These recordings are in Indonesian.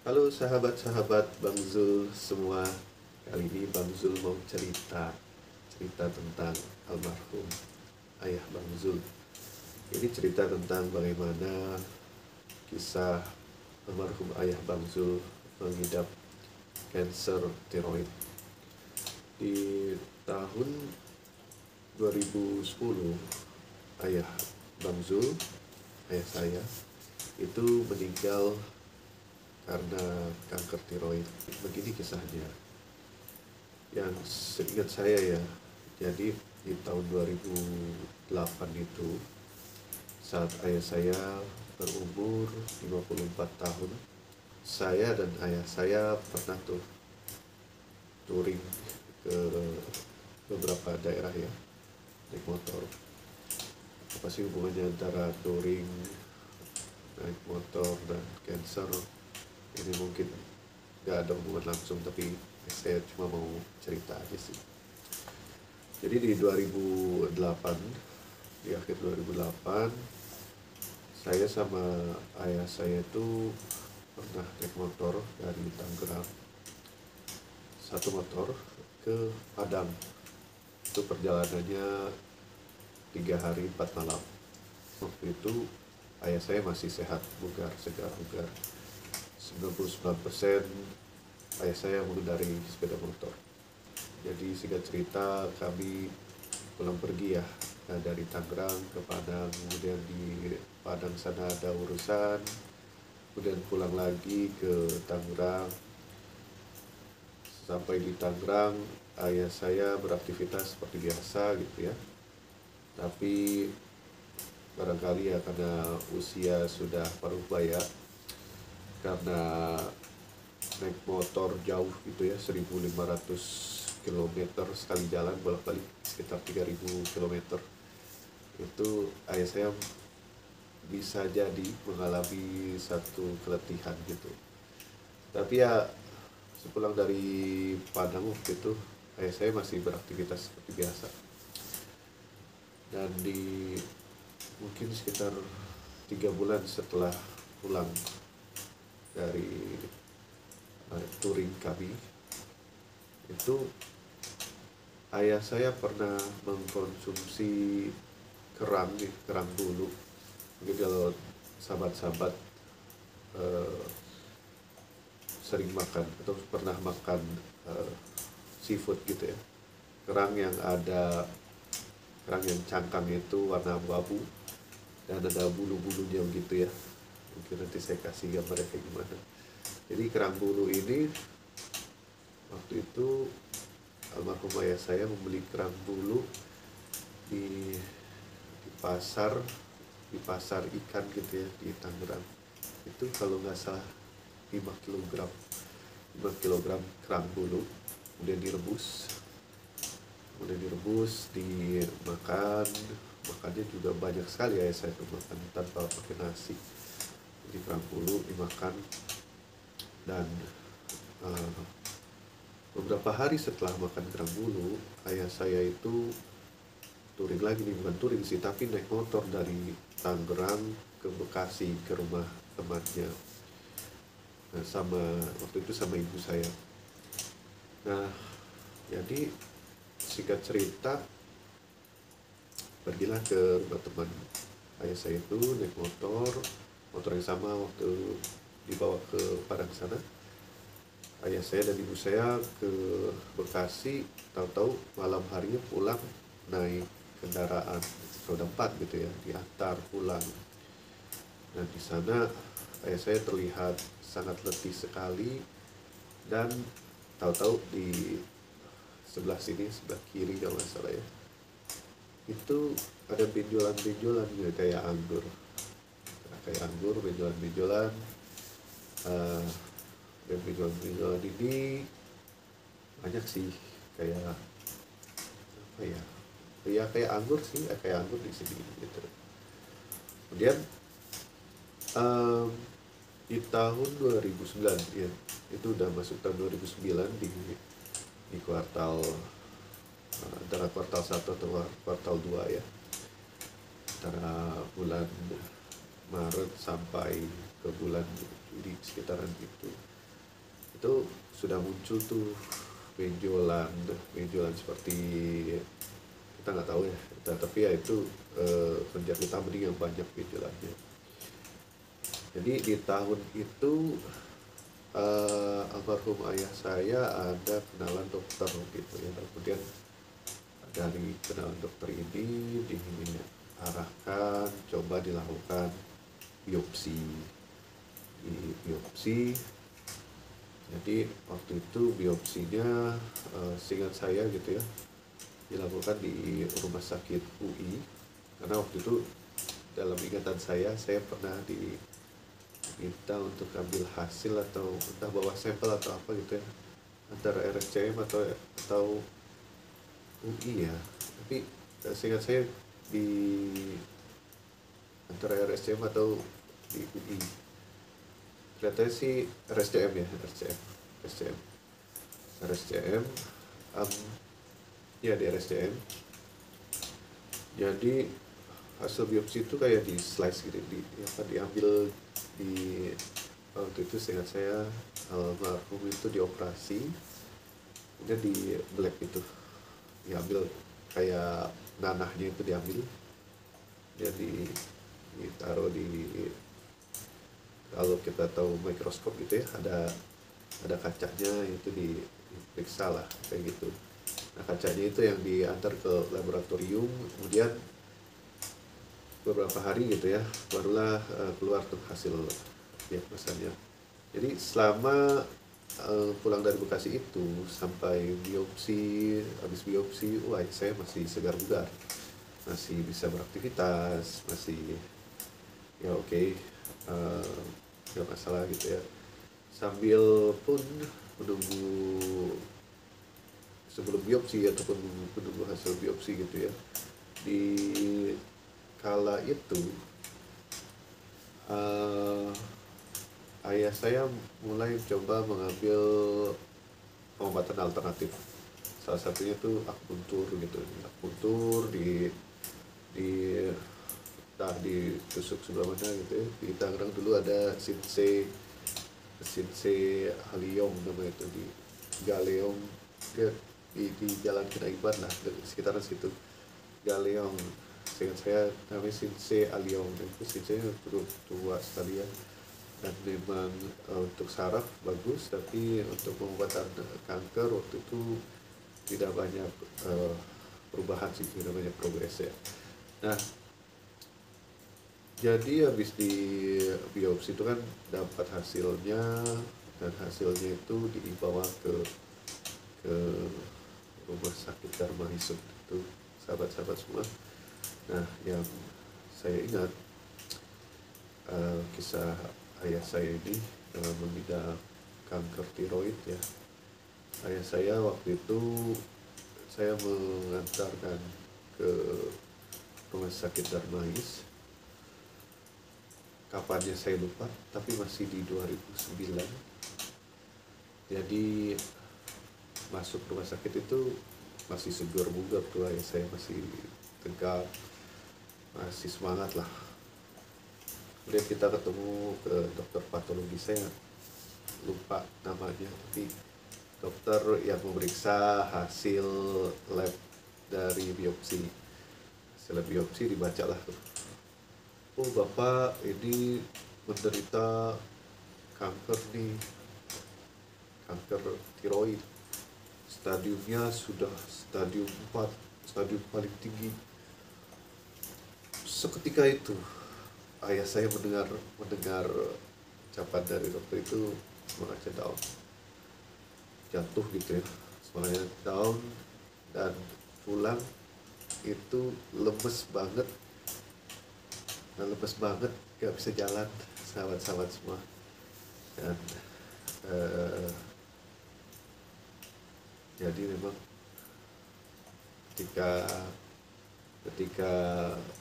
Halo sahabat-sahabat Bang Zul semua. Kali ini Bang Zul mau cerita tentang almarhum ayah Bang Zul. Ini cerita tentang bagaimana kisah almarhum ayah Bang Zul mengidap kanker tiroid. Di tahun 2010, ayah Bang Zul, ayah saya, itu meninggal karena kanker tiroid. Begini kisahnya. Yang seingat saya ya, jadi di tahun 2008 itu, saat ayah saya berumur 54 tahun, saya dan ayah saya pernah touring ke beberapa daerah ya, naik motor. Apa sih hubungannya antara touring, naik motor, dan cancer? Ini mungkin gak ada hubungan langsung, tapi saya cuma mau cerita aja sih. Jadi di 2008, di akhir 2008, saya sama ayah saya itu pernah naik motor dari Tangerang, satu motor ke Padang. Itu perjalanannya 3 hari 4 malam. Waktu itu ayah saya masih sehat, bugar, segar, bugar. 99% ayah saya mengendarai sepeda motor. Jadi singkat cerita, kami pulang pergi ya, dari Tangerang ke Padang. Kemudian di Padang sana ada urusan, kemudian pulang lagi ke Tangerang. Sampai di Tangerang, ayah saya beraktivitas seperti biasa gitu ya. Tapi barangkali ya karena usia sudah paruh baya, karena naik motor jauh gitu ya, 1.500 km sekali jalan bolak-balik, sekitar 3.000 km, itu ayah saya bisa jadi mengalami satu keletihan gitu. Tapi ya sepulang dari Padang waktu itu, ayah saya masih beraktivitas seperti biasa. Dan di mungkin sekitar 3 bulan setelah pulang dari touring kami itu, ayah saya pernah mengkonsumsi kerang bulu. Mungkin kalau sahabat-sahabat sering makan atau pernah makan seafood gitu ya, kerang yang cangkang itu warna abu-abu dan ada bulu-bulunya begitu ya. Mungkin nanti saya kasih gambarnya kayak gimana. Jadi kerang bulu ini, waktu itu almarhum ayah saya membeli kerang bulu di pasar ikan gitu ya, di Tangerang. Itu kalau nggak salah 5 kg kerang bulu. Kemudian dimakan. Makannya juga banyak sekali ya, saya tuh makan tanpa pakai nasi. Jadi kerang bulu dimakan. Dan beberapa hari setelah makan kerang bulu, ayah saya itu touring lagi nih, bukan touring sih, tapi naik motor dari Tangerang ke Bekasi, ke rumah temannya. Nah, waktu itu sama ibu saya. Nah, jadi singkat cerita, pergilah ke rumah teman ayah saya itu, naik motor yang sama waktu dibawa ke Padang sana. Ayah saya dan ibu saya ke Bekasi, tahu-tahu malam harinya pulang naik kendaraan roda 4 gitu ya, diantar pulang. Nah, di sana ayah saya terlihat sangat letih sekali, dan tahu-tahu di sebelah kiri kalau nggak salah ya, itu ada benjolan-benjolan gitu, kayak anggur, benjolan-benjolan. Dan benjolan-benjolan ini banyak sih, kayak apa ya, kayak anggur sih, kayak anggur di sini gitu. Kemudian di tahun 2009 ya, itu udah masuk tahun 2009, di kuartal antara kuartal 1 atau kuartal 2 ya, antara bulan Maret sampai ke bulan Juli sekitaran itu. itu sudah muncul tuh benjolan seperti, kita nggak tahu ya, tapi ya itu penjahitan bening yang banyak benjolannya. Jadi di tahun itu almarhum ayah saya ada kenalan dokter gitu ya, kemudian dari kenalan dokter ini diarahkan coba dilakukan biopsi. Jadi waktu itu biopsinya seingat saya gitu ya dilakukan di rumah sakit UI, karena waktu itu dalam ingatan saya pernah diminta untuk ambil hasil atau entah bawa sampel atau apa gitu ya, antara RSCM atau UI ya, tapi seingat saya di antara RSCM atau di UI. Kelihatannya sih RSCM ya, RSCM ya di RSCM. Jadi hasil biopsi itu kayak di slice gitu, diambil di waktu itu seingat saya almarhum itu dioperasi, kemudian di black itu diambil kayak nanahnya itu diambil, dia ditaruh di, kalau kita tahu mikroskop gitu ya, ada kacanya itu diperiksa lah kayak gitu. Nah kacanya itu yang diantar ke laboratorium, kemudian beberapa hari gitu ya barulah keluar tuh hasil diagnosanya. Jadi selama pulang dari Bekasi itu sampai biopsi, habis biopsi, wah saya masih segar bugar, masih bisa beraktivitas, masih ya oke, nggak masalah gitu ya. Sambil pun menunggu sebelum biopsi ataupun menunggu hasil biopsi gitu ya, di kala itu ayah saya mulai coba mengambil pengobatan alternatif. Salah satunya tuh akupuntur gitu, akupuntur ditusuk sebelah mana gitu ya. Di Tangerang dulu ada Shinsei Haliong namanya itu, di Galeong, dia di Jalan Kinaiban lah, sekitaran situ Galeong. Seingat saya namanya Shinsei Haliong, dan itu Shinsei cukup tua sekali ya, dan memang untuk saraf bagus, tapi untuk pengobatan kanker waktu itu tidak banyak perubahan sih, tidak banyak progres ya. Nah jadi habis di biopsi itu kan dapat hasilnya, dan hasilnya itu dibawa ke rumah sakit Dharma Hisut itu, sahabat-sahabat semua. Nah yang saya ingat kisah ayah saya ini mengidap kanker tiroid ya. Ayah saya waktu itu saya mengantarkan ke rumah sakit Darmais, kapannya saya lupa, tapi masih di 2009. Jadi masuk rumah sakit itu masih segar bugar tuh, ayah saya masih tegap, masih semangat lah. Kemudian kita ketemu ke dokter patologi, saya lupa namanya, tapi dokter yang memeriksa hasil lab dari biopsi. Hasil biopsi dibacalah tuh, oh bapak ini menderita kanker nih, kanker tiroid, stadiumnya sudah stadium 4, stadium paling tinggi. Seketika itu ayah saya mendengar ucapan dari dokter itu, semangatnya down, jatuh gitu ya, semangatnya down, dan pulang itu lemes banget, gak bisa jalan, sahabat-sahabat semua. Dan jadi memang ketika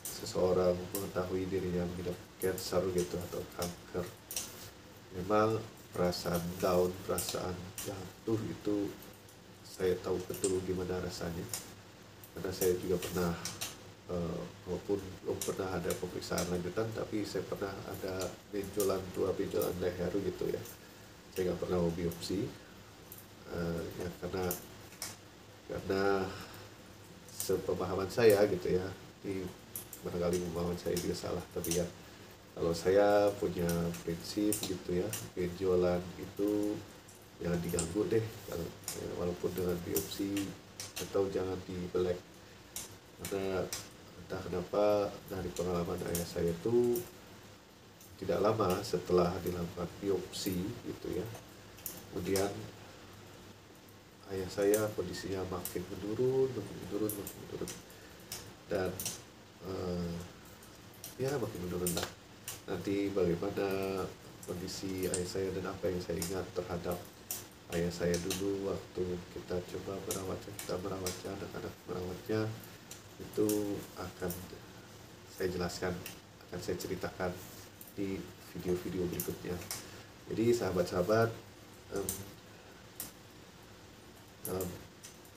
seseorang mengetahui dirinya mengidap cancer gitu atau kanker, memang perasaan down, perasaan jatuh itu saya tahu betul gimana rasanya, karena saya juga pernah walaupun belum pernah ada pemeriksaan lanjutan, tapi saya pernah ada dua benjolan leher gitu ya. saya nggak pernah mau biopsi, ya karena sepemahaman saya gitu ya, ini barangkali pemahaman saya juga salah, tapi ya kalau saya punya prinsip gitu ya, benjolan itu jangan diganggu deh, kalau ya, walaupun dengan biopsi, atau jangan dibelek, karena entah kenapa dari pengalaman ayah saya itu tidak lama setelah dilakukan biopsi gitu ya, kemudian ayah saya kondisinya makin menurun, dan ya makin menurun lah. Nanti bagaimana kondisi ayah saya dan apa yang saya ingat terhadap ayah saya dulu waktu kita coba merawatnya, anak-anak merawatnya, itu akan saya jelaskan, akan saya ceritakan di video-video berikutnya. Jadi sahabat-sahabat, dalam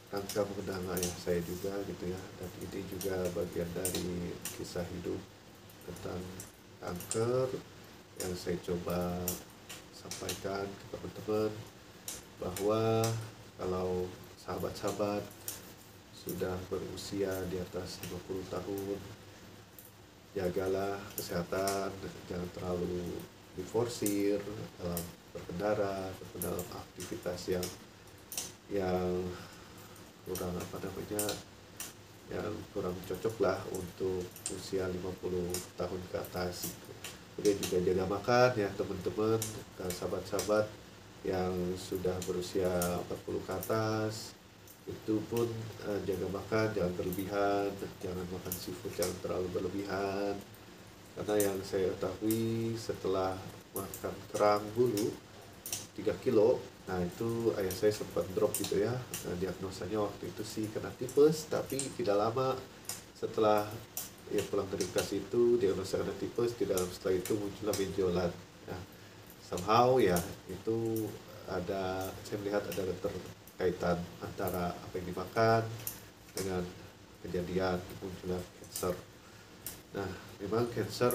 rangka mengenang ayah saya juga gitu ya, dan ini juga bagian dari kisah hidup tentang kanker yang saya coba sampaikan ke teman-teman, bahwa kalau sahabat-sahabat sudah berusia di atas 50 tahun, jagalah kesehatan, jangan terlalu diforsir dalam berkendara ataupun dalam aktivitas yang kurang yang kurang cocok lah untuk usia 50 tahun ke atas. Kemudian juga jaga makan ya teman-teman, sahabat-sahabat yang sudah berusia 40 ke atas, itu pun jaga makan, jangan berlebihan, jangan makan seafood jangan terlalu berlebihan, karena yang saya ketahui setelah makan kerang bulu 3 kilo, nah itu ayah saya sempat drop gitu ya. Nah, diagnosanya waktu itu sih kena tipes, tapi tidak lama setelah ya pulang dari bekasi itu diagnosa kena tipes, tidak lama setelah itu muncullah benjolan. Nah, somehow ya itu saya melihat ada keterkaitan antara apa yang dimakan dengan kejadian munculnya cancer. Nah, memang cancer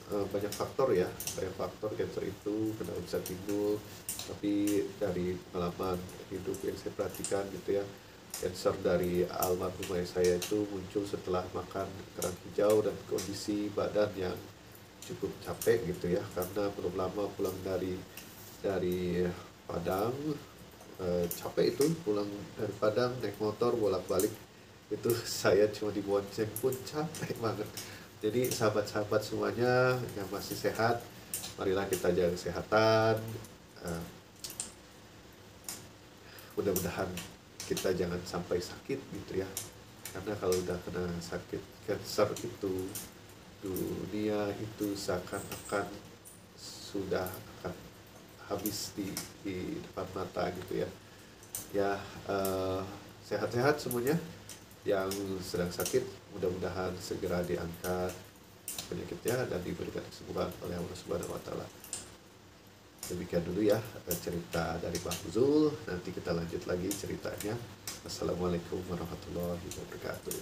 banyak faktor ya, cancer itu kenapa bisa timbul, tapi dari pengalaman hidup yang saya perhatikan gitu ya, cancer dari almarhum ayah saya itu muncul setelah makan kerang hijau dan kondisi badan yang cukup capek gitu ya, karena belum lama pulang dari Padang, capek itu pulang dari Padang naik motor bolak-balik itu saya cuma dibonceng pun capek banget. Jadi sahabat-sahabat semuanya yang masih sehat, marilah kita jaga kesehatan. Mudah-mudahan kita jangan sampai sakit gitu ya, karena kalau udah kena sakit cancer itu dunia itu seakan-akan sudah akan habis di depan mata gitu ya. Ya, sehat-sehat semuanya. Yang sedang sakit mudah-mudahan segera diangkat penyakitnya dan diberikan kesembuhan oleh Allah Subhanahu wa taala. Demikian dulu ya cerita dari Bang Zul. Nanti kita lanjut lagi ceritanya. Assalamualaikum warahmatullahi wabarakatuh.